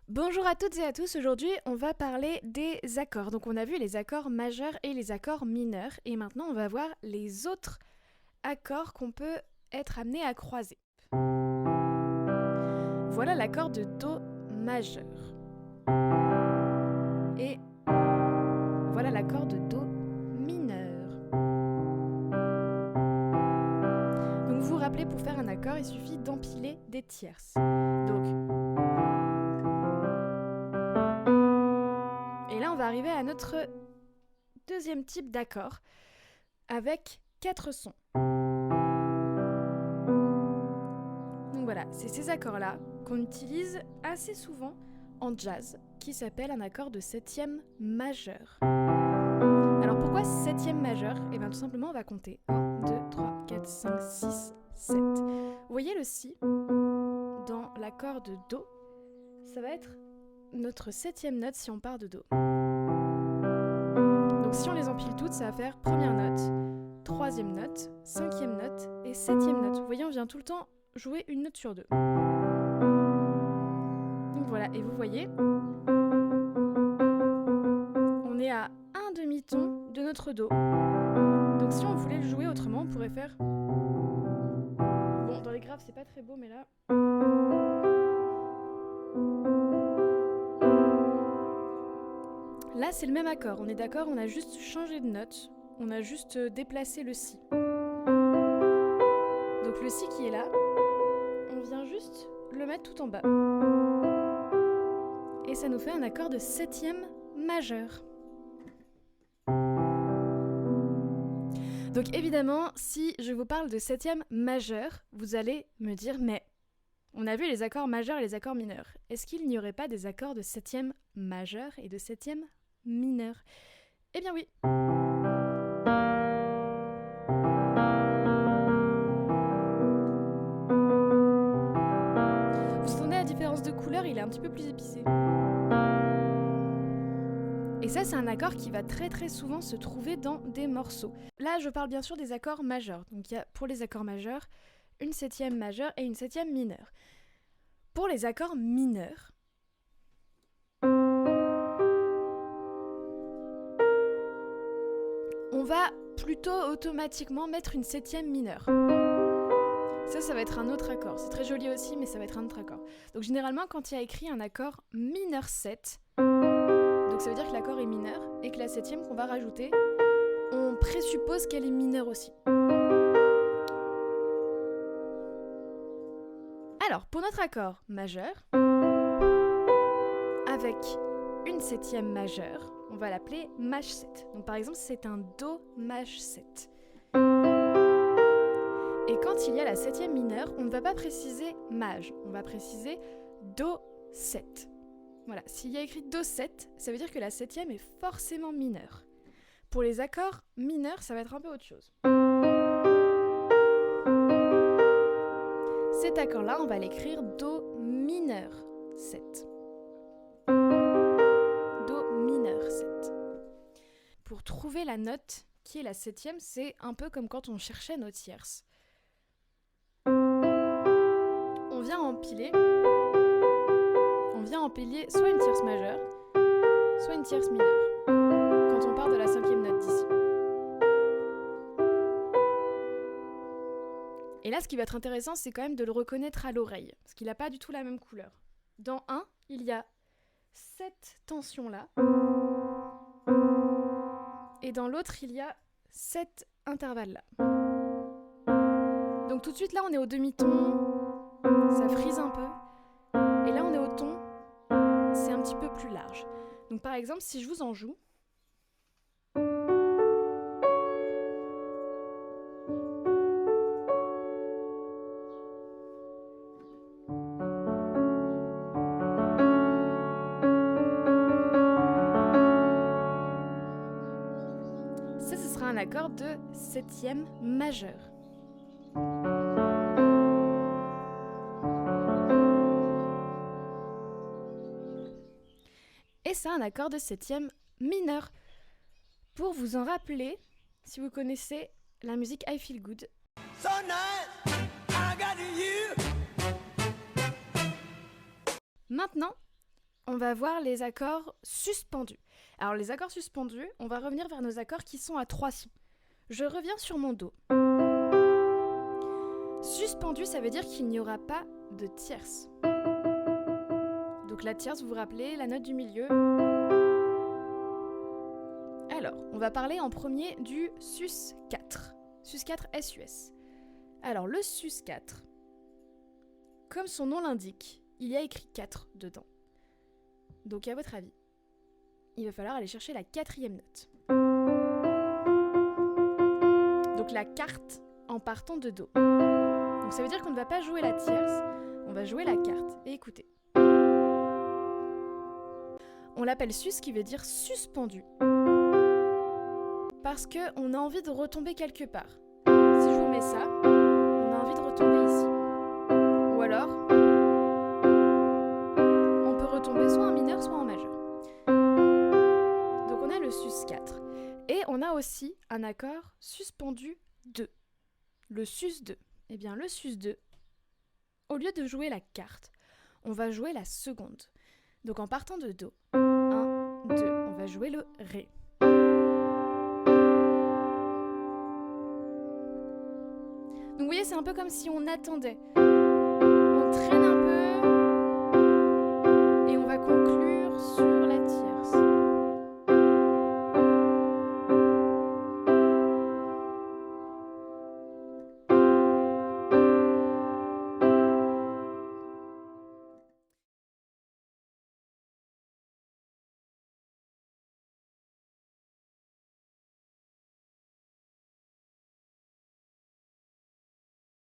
Bonjour à toutes et à tous, aujourd'hui on va parler des accords. Donc on a vu les accords majeurs et les accords mineurs et maintenant on va voir les autres accords qu'on peut être amené à croiser. Voilà l'accord de Do majeur. Et voilà l'accord de Do mineur. Donc vous vous rappelez, pour faire un accord, il suffit d'empiler des tierces. Donc et là, on va arriver à notre deuxième type d'accord avec 4 sons. Donc voilà, c'est ces accords-là qu'on utilise assez souvent en jazz, qui s'appelle un accord de septième majeur. Alors pourquoi septième majeur ? Eh bien tout simplement, on va compter 1, 2, 3, 4, 5, 6, 7. Vous voyez le Si dans l'accord de Do, ça va être notre septième note si on part de Do. Donc si on les empile toutes, ça va faire première note, troisième note, cinquième note et septième note. Vous voyez, on vient tout le temps jouer une note sur deux. Donc voilà, et vous voyez, on est à un demi-ton de notre Do. Donc si on voulait le jouer autrement, on pourrait faire... Bon, dans les graves, c'est pas très beau, mais là... Là, c'est le même accord, on est d'accord, on a juste changé de note, on a juste déplacé le Si. Donc le Si qui est là, on vient juste le mettre tout en bas. Et ça nous fait un accord de septième majeur. Donc évidemment, si je vous parle de septième majeur, vous allez me dire, mais on a vu les accords majeurs et les accords mineurs. Est-ce qu'il n'y aurait pas des accords de septième majeur et de septième mineur ? Eh bien oui. Vous entendez la différence de couleur, il est un petit peu plus épicé. Et ça, c'est un accord qui va très très souvent se trouver dans des morceaux. Là, je parle bien sûr des accords majeurs. Donc il y a pour les accords majeurs, une septième majeure et une septième mineure. Pour les accords mineurs, on va plutôt automatiquement mettre une septième mineure. Ça va être un autre accord. C'est très joli aussi, mais ça va être un autre accord. Donc généralement, quand il y a écrit un accord mineur 7, donc ça veut dire que l'accord est mineur et que la septième qu'on va rajouter, on présuppose qu'elle est mineure aussi. Alors, pour notre accord majeur, avec une septième majeure, on va l'appeler maj 7. Donc par exemple, c'est un Do maj 7. Et quand il y a la septième mineure, on ne va pas préciser maj, on va préciser Do 7. Voilà, s'il y a écrit Do 7, ça veut dire que la septième est forcément mineure. Pour les accords mineurs, ça va être un peu autre chose. Cet accord-là, on va l'écrire Do mineur 7. Do mineur 7. Pour trouver la note qui est la septième, c'est un peu comme quand on cherchait nos tierces. On vient empiler soit une tierce majeure, soit une tierce mineure, quand on part de la cinquième note d'ici. Et là, ce qui va être intéressant, c'est quand même de le reconnaître à l'oreille, parce qu'il n'a pas du tout la même couleur. Dans un, il y a cette tension-là, et dans l'autre, il y a cet intervalle-là. Donc tout de suite, là, on est au demi-ton, ça frise un peu, et là, on est au ton, c'est un petit peu plus large. Donc par exemple, si je vous en joue, ça, ce sera un accord de septième majeur. Et c'est un accord de septième mineur. Pour vous en rappeler, si vous connaissez la musique I Feel Good. So nice, I got you. Maintenant, on va voir les accords suspendus. Alors les accords suspendus, on va revenir vers nos accords qui sont à 3 sons. Je reviens sur mon Do. Suspendu, ça veut dire qu'il n'y aura pas de tierce. Donc la tierce, vous vous rappelez, la note du milieu. Alors, on va parler en premier du sus4. Sus4, SUS. Alors le sus4, comme son nom l'indique, il y a écrit 4 dedans. Donc à votre avis, il va falloir aller chercher la 4e note. Donc la carte en partant de Do. Donc ça veut dire qu'on ne va pas jouer la tierce, on va jouer la carte. Et écoutez. On l'appelle sus qui veut dire suspendu. Parce qu'on a envie de retomber quelque part. Si je vous mets ça, on a envie de retomber ici. Ou alors, on peut retomber soit en mineur, soit en majeur. Donc on a le sus4. Et on a aussi un accord suspendu 2. Le sus2. Eh bien, le sus2, au lieu de jouer la carte, on va jouer la seconde. Donc en partant de Do, 1, 2, on va jouer le Ré. Donc vous voyez, c'est un peu comme si on attendait